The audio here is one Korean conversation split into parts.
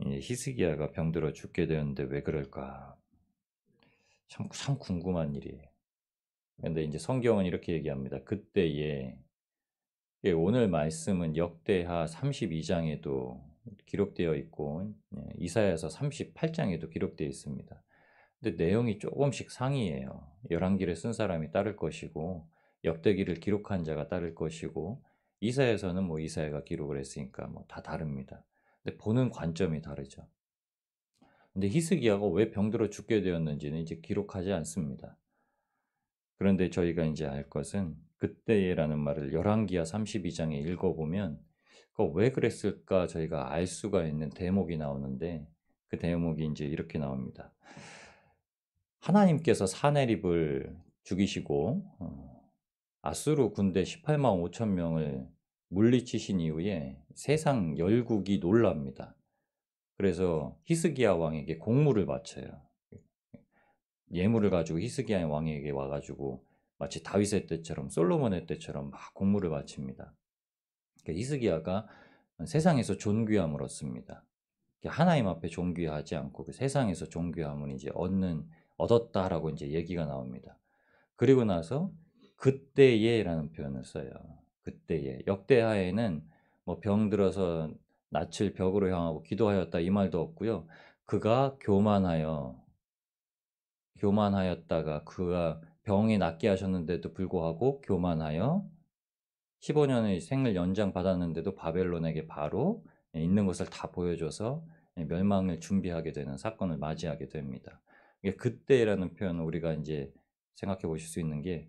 히스기야가 병들어 죽게 되었는데 왜 그럴까? 참 궁금한 일이에요. 근데 이제 성경은 이렇게 얘기합니다. 그때에 오늘 말씀은 역대하 32장에도 기록되어 있고 이사야서 38장에도 기록되어 있습니다. 근데 내용이 조금씩 상이에요. 열왕기를 쓴 사람이 따를 것이고 역대기를 기록한 자가 따를 것이고 이사야서는 뭐 이사야가 기록을 했으니까 뭐 다 다릅니다. 근데 보는 관점이 다르죠. 근데 히스기야가 왜 병들어 죽게 되었는지는 이제 기록하지 않습니다. 그런데 저희가 이제 알 것은 그때라는 말을 열왕기하 32장에 읽어보면 왜 그랬을까 저희가 알 수가 있는 대목이 나오는데 그 대목이 이제 이렇게 나옵니다. 하나님께서 사내립을 죽이시고 아수르 군대 18만 5천 명을 물리치신 이후에 세상 열국이 놀랍니다. 그래서 히스기야 왕에게 공물을 바쳐요. 예물을 가지고 히스기야 왕에게 와가지고 마치 다윗의 때처럼 솔로몬의 때처럼 막 공물을 바칩니다. 그러니까 히스기야가 세상에서 존귀함을 얻습니다. 하나님 앞에 존귀하지 않고 그 세상에서 존귀함을 이제 얻었다라고 이제 얘기가 나옵니다. 그리고 나서 그때에라는 표현을 써요. 그때에 역대하에는 뭐 병들어서 낯을 벽으로 향하고 기도하였다 이 말도 없고요. 그가 교만하였다가 그가 병이 낫게 하셨는데도 불구하고 교만하여 15년의 생을 연장받았는데도 바벨론에게 바로 있는 것을 다 보여줘서 멸망을 준비하게 되는 사건을 맞이하게 됩니다. 그때라는 표현은 우리가 이제 생각해 보실 수 있는 게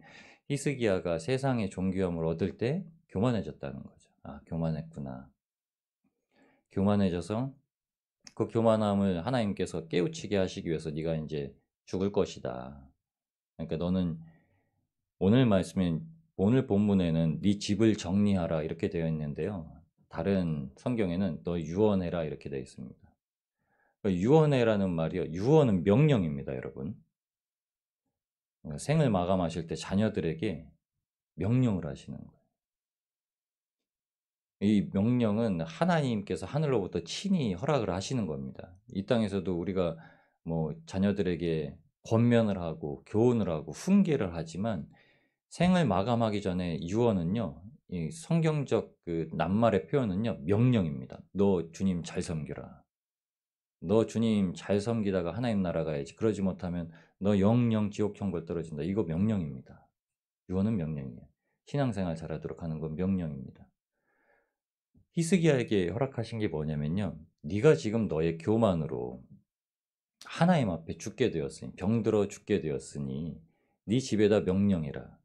히스기야가 세상의 존귀함을 얻을 때 교만해졌다는 거죠. 아, 교만했구나. 교만해져서 그 교만함을 하나님께서 깨우치게 하시기 위해서 네가 이제 죽을 것이다. 그러니까 너는 오늘 말씀인 오늘 본문에는 네 집을 정리하라 이렇게 되어 있는데요. 다른 성경에는 너 유언해라 이렇게 되어 있습니다. 그러니까 유언해라는 말이요. 유언은 명령입니다, 여러분. 그러니까 생을 마감하실 때 자녀들에게 명령을 하시는 거예요. 이 명령은 하나님께서 하늘로부터 친히 허락을 하시는 겁니다. 이 땅에서도 우리가 뭐 자녀들에게 권면을 하고 교훈을 하고 훈계를 하지만 생을 마감하기 전에 유언은요, 이 성경적 그 낱말의 표현은요, 명령입니다. 너 주님 잘 섬겨라. 너 주님 잘 섬기다가 하나님 나라 가야지. 그러지 못하면 너 영영 지옥 천국에 떨어진다. 이거 명령입니다. 유언은 명령이에요. 신앙생활 잘하도록 하는 건 명령입니다. 히스기야에게 허락하신 게 뭐냐면요. 네가 지금 너의 교만으로 하나님 앞에 죽게 되었으니 병들어 죽게 되었으니 네 집에다 명령해라.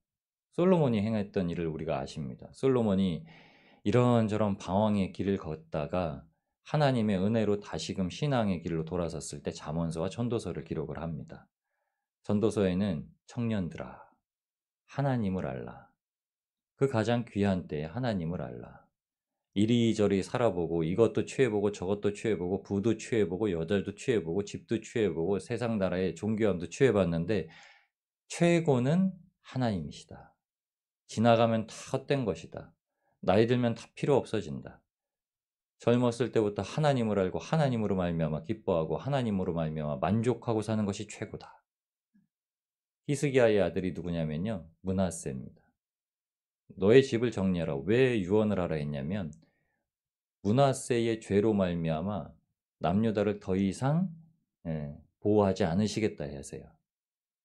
솔로몬이 행했던 일을 우리가 아십니다. 솔로몬이 이런저런 방황의 길을 걷다가 하나님의 은혜로 다시금 신앙의 길로 돌아섰을 때 잠언서와 전도서를 기록을 합니다. 전도서에는 청년들아 하나님을 알라. 그 가장 귀한 때에 하나님을 알라. 이리저리 살아보고 이것도 취해보고 저것도 취해보고 부도 취해보고 여자도 취해보고 집도 취해보고 세상 나라의 존귀함도 취해봤는데 최고는 하나님이시다. 지나가면 다 헛된 것이다. 나이 들면 다 필요 없어진다. 젊었을 때부터 하나님을 알고 하나님으로 말미암아 기뻐하고 하나님으로 말미암아 만족하고 사는 것이 최고다. 히스기야의 아들이 누구냐면요. 므낫세입니다. 너의 집을 정리하라. 왜 유언을 하라 했냐면 므낫세의 죄로 말미암아 남유다를 더 이상 보호하지 않으시겠다 해서요.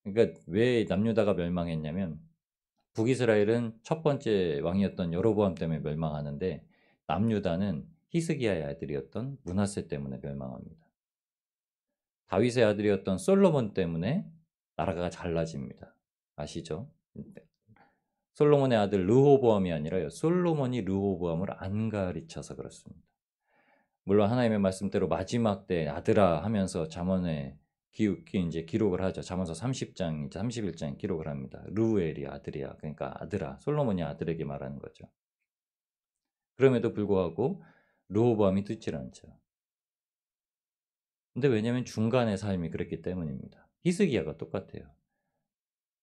그러니까 왜 남유다가 멸망했냐면 북이스라엘은 첫 번째 왕이었던 여로보암 때문에 멸망하는데 남유다는 히스기야의 아들이었던 므낫세 때문에 멸망합니다. 다윗의 아들이었던 솔로몬 때문에 나라가 잘나집니다. 아시죠? 솔로몬의 아들 르호보암이 아니라요. 솔로몬이 르호보암을 안 가르쳐서 그렇습니다. 물론 하나님의 말씀대로 마지막 때 아들아 하면서 잠언에 이제 기록을 하죠. 잠언서 30장, 31장 기록을 합니다. 르우엘이 아들이야. 그러니까 아들아. 솔로몬이 아들에게 말하는 거죠. 그럼에도 불구하고 르호보암이 듣질 않죠. 근데 왜냐하면 중간의 삶이 그랬기 때문입니다. 히스기야가 똑같아요.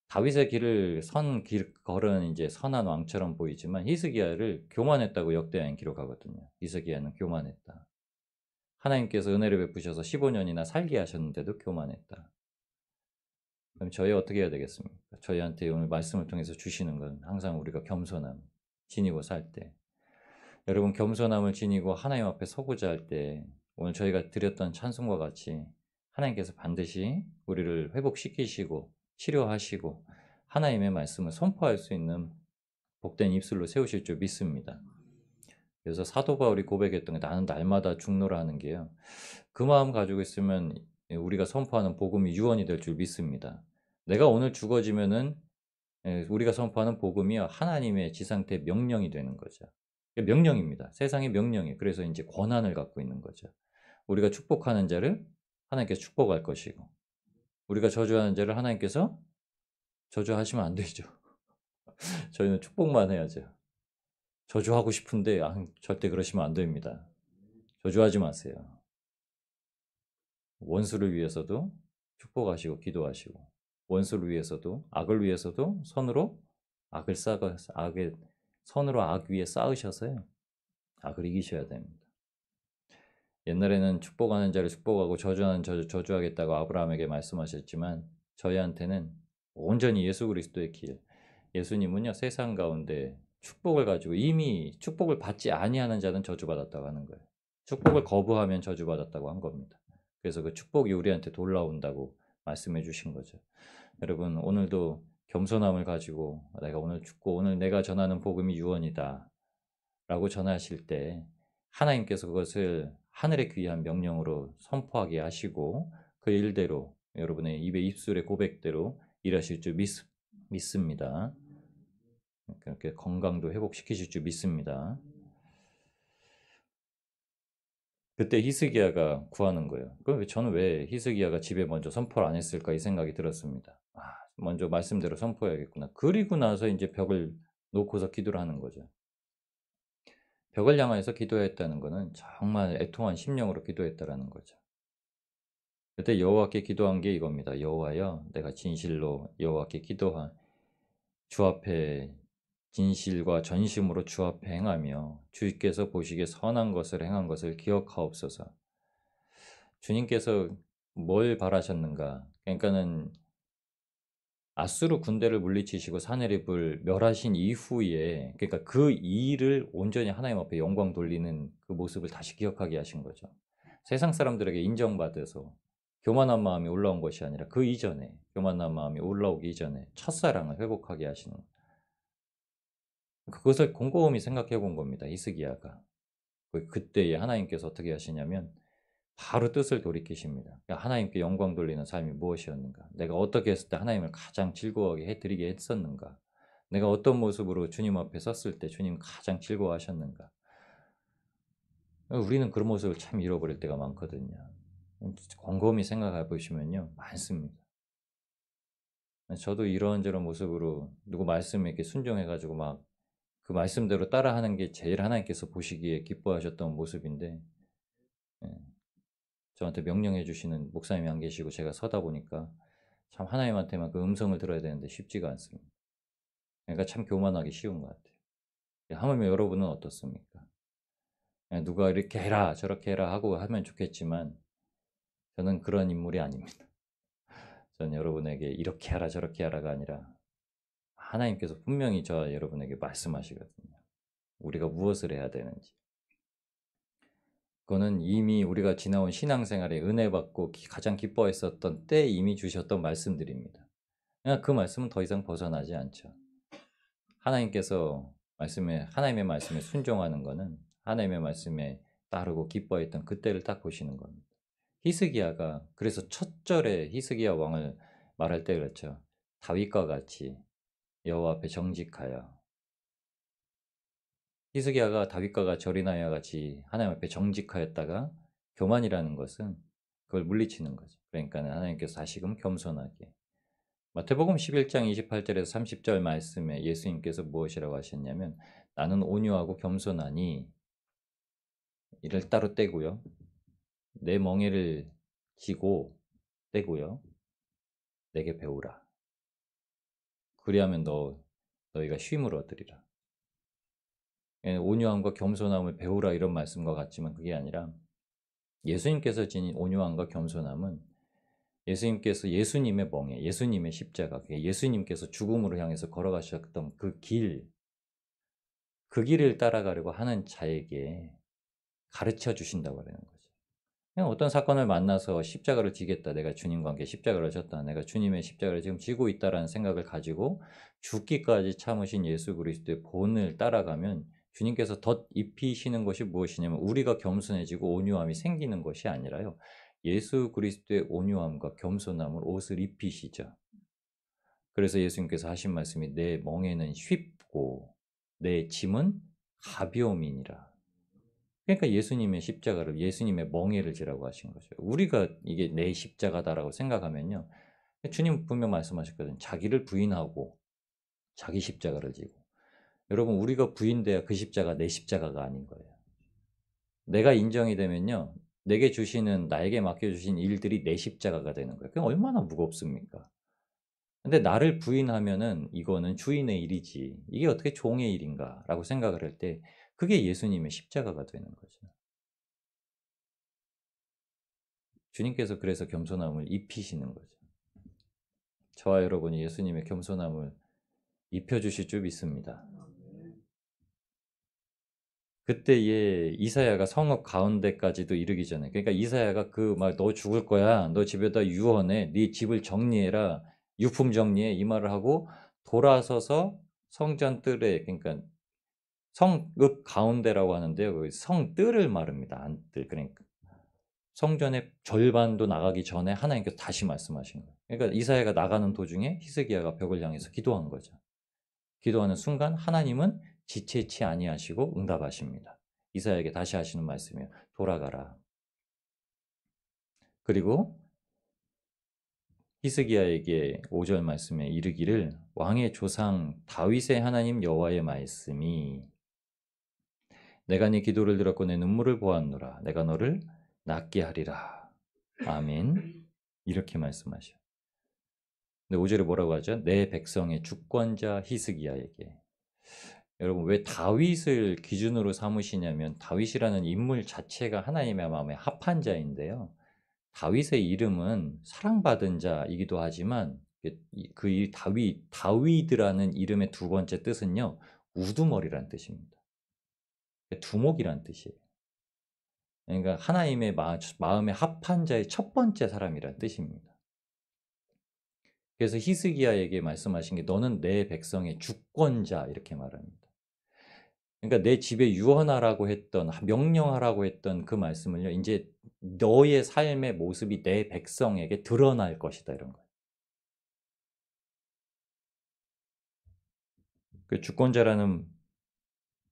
다윗의 길 걸은 이제 선한 왕처럼 보이지만 히스기야를 교만했다고 역대하는 기록하거든요. 히스기야는 교만했다. 하나님께서 은혜를 베푸셔서 15년이나 살게 하셨는데도 교만했다. 그럼 저희 어떻게 해야 되겠습니까? 저희한테 오늘 말씀을 통해서 주시는 건 항상 우리가 겸손함 지니고 살 때, 여러분 겸손함을 지니고 하나님 앞에 서고자 할 때 오늘 저희가 드렸던 찬송과 같이 하나님께서 반드시 우리를 회복시키시고 치료하시고 하나님의 말씀을 선포할 수 있는 복된 입술로 세우실 줄 믿습니다. 그래서 사도 바울이 고백했던 게 나는 날마다 죽노라 하는 게요, 그 마음 가지고 있으면 우리가 선포하는 복음이 유언이 될 줄 믿습니다. 내가 오늘 죽어지면은 우리가 선포하는 복음이 하나님의 지상태 명령이 되는 거죠. 명령입니다. 세상의 명령이. 그래서 이제 권한을 갖고 있는 거죠. 우리가 축복하는 자를 하나님께서 축복할 것이고, 우리가 저주하는 자를 하나님께서 저주하시면 안 되죠. 저희는 축복만 해야죠. 저주하고 싶은데 절대 그러시면 안 됩니다. 저주하지 마세요. 원수를 위해서도 축복하시고 기도하시고, 원수를 위해서도 악을 위해서도 선으로 선으로 악 위에 쌓으셔서요, 악을 이기셔야 됩니다. 옛날에는 축복하는 자를 축복하고 저주하는 자를 저주하겠다고 아브라함에게 말씀하셨지만 저희한테는 온전히 예수 그리스도의 길, 예수님은요 세상 가운데 축복을 가지고 이미 축복을 받지 아니하는 자는 저주받았다고 하는 거예요. 축복을 거부하면 저주받았다고 한 겁니다. 그래서 그 축복이 우리한테 돌아온다고 말씀해 주신 거죠. 여러분 오늘도 겸손함을 가지고 내가 오늘 죽고 오늘 내가 전하는 복음이 유언이다 라고 전하실 때 하나님께서 그것을 하늘의 귀한 명령으로 선포하게 하시고 그 일대로 여러분의 입의 입술의 고백대로 일하실 줄 믿습니다. 그렇게 건강도 회복시키실 줄 믿습니다. 그때 히스기야가 구하는 거예요. 그럼 저는 왜 히스기야가 집에 먼저 선포를 안 했을까 이 생각이 들었습니다. 먼저 말씀대로 선포해야겠구나. 그리고 나서 이제 벽을 놓고서 기도를 하는 거죠. 벽을 향해서 기도했다는 것은 정말 애통한 심령으로 기도했다라는 거죠. 그때 여호와께 기도한 게 이겁니다. 여호와여, 내가 진실로 여호와께 기도한 주 앞에 진실과 전심으로 주 앞에 행하며 주께서 보시기에 선한 것을 행한 것을 기억하옵소서. 주님께서 뭘 바라셨는가? 그러니까는 아수르 군대를 물리치시고 사내립을 멸하신 이후에, 그러니까 그 일을 온전히 하나님 앞에 영광 돌리는 그 모습을 다시 기억하게 하신 거죠. 세상 사람들에게 인정받아서 교만한 마음이 올라온 것이 아니라 그 이전에, 교만한 마음이 올라오기 이전에 첫사랑을 회복하게 하시는, 그것을 곰곰이 생각해 본 겁니다. 히스기야가. 그때에 하나님께서 어떻게 하시냐면 바로 뜻을 돌이키십니다. 그러니까 하나님께 영광 돌리는 삶이 무엇이었는가? 내가 어떻게 했을 때 하나님을 가장 즐거워하게 해드리게 했었는가? 내가 어떤 모습으로 주님 앞에 섰을 때 주님 가장 즐거워하셨는가? 우리는 그런 모습을 참 잃어버릴 때가 많거든요. 곰곰이 생각해 보시면요, 많습니다. 저도 이런저런 모습으로 누구 말씀에 이렇게 순종해가지고 막 그 말씀대로 따라하는 게 제일 하나님께서 보시기에 기뻐하셨던 모습인데, 저한테 명령해 주시는 목사님이 안 계시고 제가 서다 보니까 참 하나님한테만 그 음성을 들어야 되는데 쉽지가 않습니다. 그러니까 참 교만하기 쉬운 것 같아요. 하물며 여러분은 어떻습니까? 누가 이렇게 해라 저렇게 해라 하고 하면 좋겠지만 저는 그런 인물이 아닙니다. 저는 여러분에게 이렇게 하라 저렇게 하라가 아니라 하나님께서 분명히 저와 여러분에게 말씀하시거든요. 우리가 무엇을 해야 되는지. 그거는 이미 우리가 지나온 신앙생활에 은혜 받고 가장 기뻐했었던 때 이미 주셨던 말씀들입니다. 그냥 그 말씀은 더 이상 벗어나지 않죠. 하나님의 말씀에 순종하는 것은 하나님의 말씀에 따르고 기뻐했던 그때를 딱 보시는 겁니다. 히스기야가 그래서 첫 절에 히스기야 왕을 말할 때 그렇죠. 다윗과 같이 여호와 앞에 정직하여. 히스기야가 다윗과 같이 어린아이와 같이 하나님 앞에 정직하였다가 교만이라는 것은 그걸 물리치는 거죠. 그러니까 하나님께서 다시금 겸손하게. 마태복음 11장 28절에서 30절 말씀에 예수님께서 무엇이라고 하셨냐면 나는 온유하고 겸손하니 이를 따로 떼고요. 내 멍에를 지고 떼고요. 내게 배우라. 그리하면 너희가 쉼을 얻으리라. 온유함과 겸손함을 배우라 이런 말씀과 같지만 그게 아니라 예수님께서 지닌 온유함과 겸손함은 예수님께서 예수님의 멍에, 예수님의 십자가, 예수님께서 죽음으로 향해서 걸어가셨던 그 길을 따라가려고 하는 자에게 가르쳐 주신다고 하는 거죠. 그냥 어떤 사건을 만나서 십자가를 지겠다. 내가 주님과 함께 십자가를 졌다. 내가 주님의 십자가를 지금 지고 있다라는 생각을 가지고 죽기까지 참으신 예수 그리스도의 본을 따라가면 주님께서 덧 입히시는 것이 무엇이냐면 우리가 겸손해지고 온유함이 생기는 것이 아니라요. 예수 그리스도의 온유함과 겸손함을 옷을 입히시죠. 그래서 예수님께서 하신 말씀이 내 멍에는 쉽고 내 짐은 가벼움이니라. 그러니까 예수님의 십자가를 예수님의 멍에를 지라고 하신 거죠. 우리가 이게 내 십자가다라고 생각하면요. 주님 분명 말씀하셨거든요. 자기를 부인하고 자기 십자가를 지고. 여러분 우리가 부인돼야 그 십자가 내 십자가가 아닌 거예요. 내가 인정이 되면요. 내게 주시는 나에게 맡겨주신 일들이 내 십자가가 되는 거예요. 그게 얼마나 무겁습니까? 근데 나를 부인하면은 이거는 주인의 일이지. 이게 어떻게 종의 일인가라고 생각을 할 때 그게 예수님의 십자가가 되는 거죠. 주님께서 그래서 겸손함을 입히시는 거죠. 저와 여러분이 예수님의 겸손함을 입혀주실 줄 믿습니다. 그때에 이사야가 성읍 가운데까지도 이르기 전에, 그러니까 이사야가 그 막 너 죽을 거야, 너 집에다 유언해, 네 집을 정리해라, 유품 정리해 이 말을 하고 돌아서서 성전 뜰에, 그러니까 성읍 가운데라고 하는데요, 그 성뜰을 말합니다. 안뜰. 그러니까 성전의 절반도 나가기 전에 하나님께서 다시 말씀하신 거예요. 그러니까 이사야가 나가는 도중에 히스기야가 벽을 향해서 기도한 거죠. 기도하는 순간 하나님은 지체치 아니하시고 응답하십니다. 이사야에게 다시 하시는 말씀이에요. 돌아가라. 그리고 히스기야에게 5절 말씀에 이르기를 왕의 조상 다윗의 하나님 여호와의 말씀이 내가 네 기도를 들었고 내 눈물을 보았노라. 내가 너를 낫게 하리라. 아멘. 이렇게 말씀하셔. 근데 5절에 뭐라고 하죠? 내 백성의 주권자 히스기야에게. 여러분 왜 다윗을 기준으로 삼으시냐면 다윗이라는 인물 자체가 하나님의 마음에 합한 자인데요. 다윗의 이름은 사랑받은 자이기도 하지만 다윗이라는 이름의 두 번째 뜻은요. 우두머리란 뜻입니다. 두목이란 뜻이에요. 그러니까 하나님의 마음에 합한 자의 첫 번째 사람이란 뜻입니다. 그래서 히스기야에게 말씀하신 게 너는 내 백성의 주권자 이렇게 말합니다. 그러니까 내 집에 유언하라고 했던 명령하라고 했던 그 말씀을요. 이제 너의 삶의 모습이 내 백성에게 드러날 것이다 이런 거예요. 그 주권자라는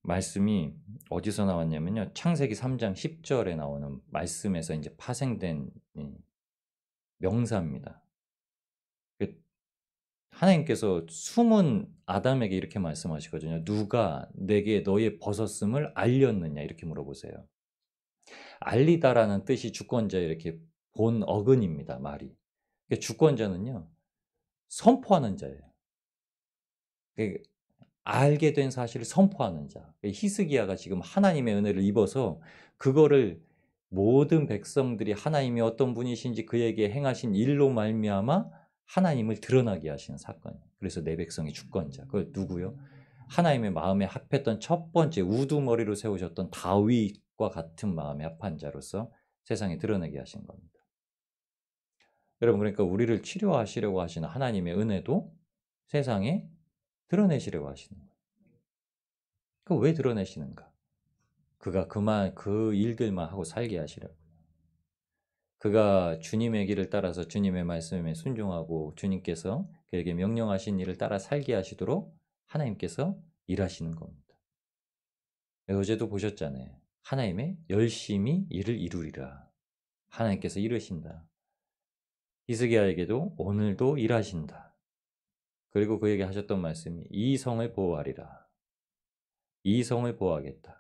말씀이 어디서 나왔냐면요. 창세기 3장 10절에 나오는 말씀에서 이제 파생된 명사입니다. 하나님께서 숨은 아담에게 이렇게 말씀하시거든요. 누가 내게 너의 벗었음을 알렸느냐 이렇게 물어보세요. 알리다라는 뜻이 주권자 이렇게 본 어근입니다. 말이. 그러니까 주권자는요. 선포하는 자예요. 그러니까 알게 된 사실을 선포하는 자. 그러니까 히스기야가 지금 하나님의 은혜를 입어서 그거를 모든 백성들이 하나님이 어떤 분이신지 그에게 행하신 일로 말미암아 하나님을 드러나게 하시는 사건이에요. 그래서 내 백성의 주권자. 그걸 누구요? 하나님의 마음에 합했던 첫 번째 우두머리로 세우셨던 다윗과 같은 마음에 합한 자로서 세상에 드러내게 하신 겁니다. 여러분 그러니까 우리를 치료하시려고 하시는 하나님의 은혜도 세상에 드러내시려고 하시는 거예요. 그 왜 드러내시는가? 그가 그 일들만 하고 살게 하시려고. 그가 주님의 길을 따라서 주님의 말씀에 순종하고 주님께서 그에게 명령하신 일을 따라 살게 하시도록 하나님께서 일하시는 겁니다. 어제도 보셨잖아요. 하나님의 열심히 일을 이루리라. 하나님께서 이루신다. 히스기야에게도 오늘도 일하신다. 그리고 그에게 하셨던 말씀이 이 성을 보호하리라. 이 성을 보호하겠다.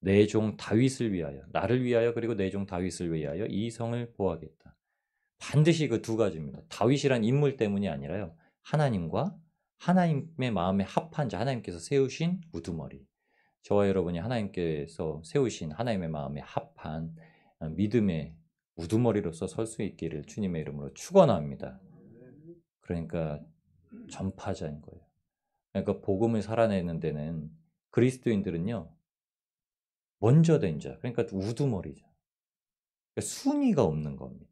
내 종 다윗을 위하여, 나를 위하여 그리고 내 종 다윗을 위하여 이 성을 보호하겠다. 반드시 그 두 가지입니다. 다윗이란 인물 때문이 아니라요. 하나님과 하나님의 마음에 합한 자, 하나님께서 세우신 우두머리. 저와 여러분이 하나님께서 세우신 하나님의 마음에 합한 믿음의 우두머리로서 설 수 있기를 주님의 이름으로 축원합니다. 그러니까 전파자인 거예요. 그러니까 복음을 살아내는 데는 그리스도인들은요, 먼저 된 자, 그러니까 우두머리죠. 그러니까 순위가 없는 겁니다.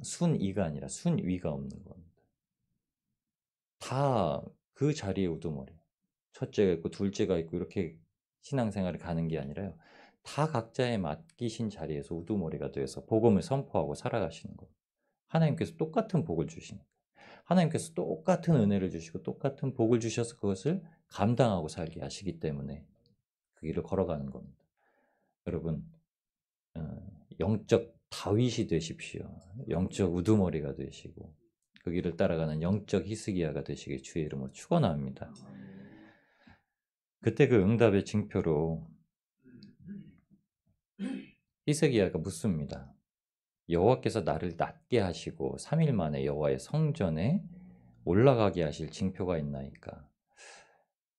순위가 아니라 순위가 없는 겁니다. 다 그 자리에 우두머리. 첫째가 있고 둘째가 있고 이렇게 신앙생활을 가는 게 아니라요. 다 각자의 맡기신 자리에서 우두머리가 돼서 복음을 선포하고 살아가시는 거예요. 하나님께서 똑같은 복을 주시는 거예요. 하나님께서 똑같은 은혜를 주시고 똑같은 복을 주셔서 그것을 감당하고 살게 하시기 때문에 그 길을 걸어가는 겁니다. 여러분, 영적 다윗이 되십시오. 영적 우두머리가 되시고 그 길을 따라가는 영적 히스기야가 되시길 주의 이름으로 축원합니다. 그때 그 응답의 징표로 히스기야가 묻습니다. 여호와께서 나를 낫게 하시고 3일 만에 여호와의 성전에 올라가게 하실 징표가 있나이까.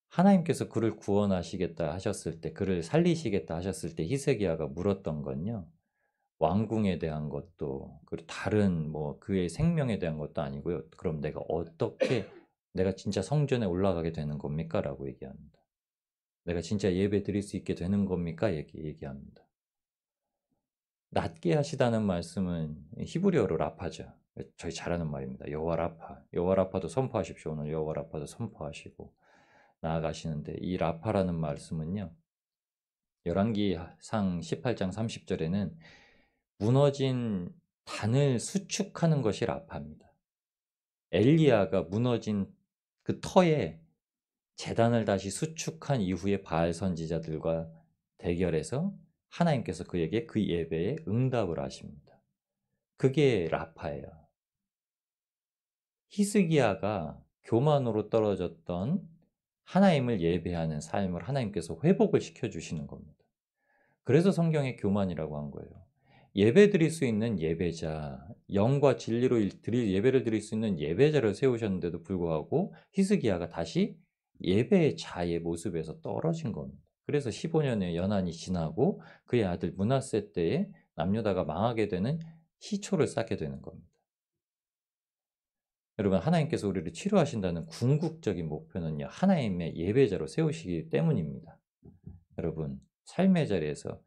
하나님께서 그를 구원하시겠다 하셨을 때, 그를 살리시겠다 하셨을 때 히스기야가 물었던 건요, 왕궁에 대한 것도 그리고 다른 뭐 그의 생명에 대한 것도 아니고요. 그럼 내가 어떻게 내가 진짜 성전에 올라가게 되는 겁니까? 라고 얘기합니다. 내가 진짜 예배 드릴 수 있게 되는 겁니까? 얘기합니다. 낫게 하시다는 말씀은 히브리어로 라파죠. 저희 잘 아는 말입니다. 여호와 라파. 여호와 라파도 선포하십시오. 오늘 여호와 라파도 선포하시고 나아가시는데 이 라파라는 말씀은요. 열왕기상 18장 30절에는 무너진 단을 수축하는 것이 라파입니다. 엘리야가 무너진 그 터에 제단을 다시 수축한 이후에 바알 선지자들과 대결해서 하나님께서 그에게 그 예배에 응답을 하십니다. 그게 라파예요. 히스기야가 교만으로 떨어졌던 하나님을 예배하는 삶을 하나님께서 회복을 시켜주시는 겁니다. 그래서 성경에 교만이라고 한 거예요. 예배 드릴 수 있는 예배자, 영과 진리로 예배를 드릴 수 있는 예배자를 세우셨는데도 불구하고 히스기야가 다시 예배의 자의 모습에서 떨어진 겁니다. 그래서 15년의 연한이 지나고 그의 아들 므낫세 때에 남유다가 망하게 되는 시초를 쌓게 되는 겁니다. 여러분, 하나님께서 우리를 치료하신다는 궁극적인 목표는요, 하나님의 예배자로 세우시기 때문입니다. 여러분, 삶의 자리에서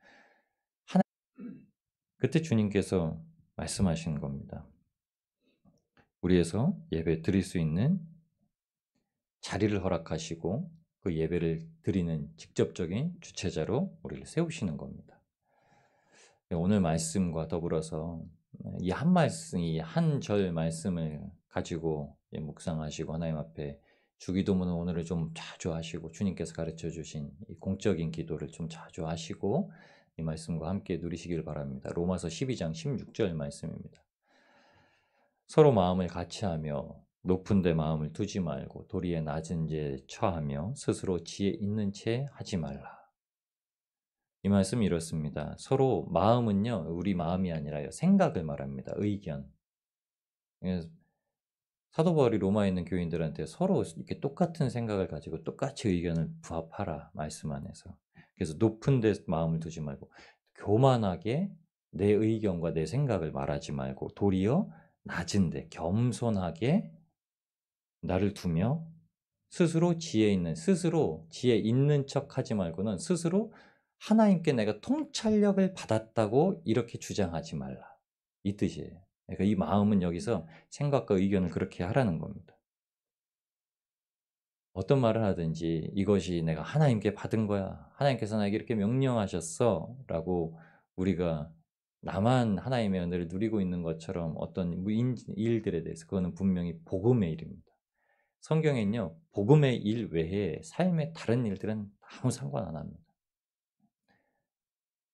그때 주님께서 말씀하시는 겁니다. 우리에서 예배 드릴 수 있는 자리를 허락하시고 그 예배를 드리는 직접적인 주체자로 우리를 세우시는 겁니다. 오늘 말씀과 더불어서 이 한 말씀, 이 한 절 말씀을 가지고 묵상하시고 하나님 앞에 주기도문을 오늘을 좀 자주 하시고 주님께서 가르쳐 주신 이 공적인 기도를 좀 자주 하시고 이 말씀과 함께 누리시길 바랍니다. 로마서 12장 16절 말씀입니다. 서로 마음을 같이하며 높은 데 마음을 두지 말고 도리에 낮은 데 처하며 스스로 지혜 있는 채 하지 말라. 이 말씀이 이렇습니다. 서로 마음은요, 우리 마음이 아니라요, 생각을 말합니다. 의견. 사도 바울이 로마에 있는 교인들한테 서로 이렇게 똑같은 생각을 가지고 똑같이 의견을 부합하라 말씀 안에서. 그래서 높은 데 마음을 두지 말고 교만하게 내 의견과 내 생각을 말하지 말고 도리어 낮은 데 겸손하게 나를 두며 스스로 지혜 있는 척 하지 말고는 스스로 하나님께 내가 통찰력을 받았다고 이렇게 주장하지 말라. 이 뜻이에요. 그러니까 이 마음은 여기서 생각과 의견을 그렇게 하라는 겁니다. 어떤 말을 하든지 이것이 내가 하나님께 받은 거야. 하나님께서 나에게 이렇게 명령하셨어. 라고 우리가 나만 하나님의 은혜를 누리고 있는 것처럼 어떤 일들에 대해서 그거는 분명히 복음의 일입니다. 성경에는요, 복음의 일 외에 삶의 다른 일들은 아무 상관 안 합니다.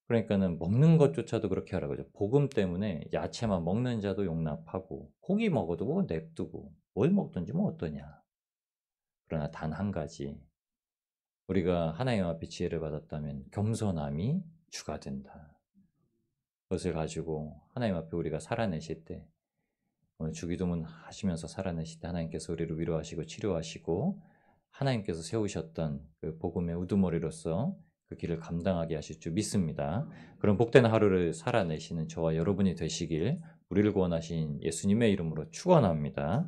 그러니까는 먹는 것조차도 그렇게 하라고 하죠. 복음 때문에 야채만 먹는 자도 용납하고 고기 먹어도 뭐 냅두고 뭘 먹든지 뭐 어떠냐. 그러나 단 한 가지, 우리가 하나님 앞에 지혜를 받았다면 겸손함이 주가 된다. 그것을 가지고 하나님 앞에 우리가 살아내실 때, 오늘 주기도문 하시면서 살아내실 때 하나님께서 우리를 위로하시고 치료하시고 하나님께서 세우셨던 그 복음의 우두머리로서 그 길을 감당하게 하실 줄 믿습니다. 그런 복된 하루를 살아내시는 저와 여러분이 되시길 우리를 구원하신 예수님의 이름으로 축원합니다.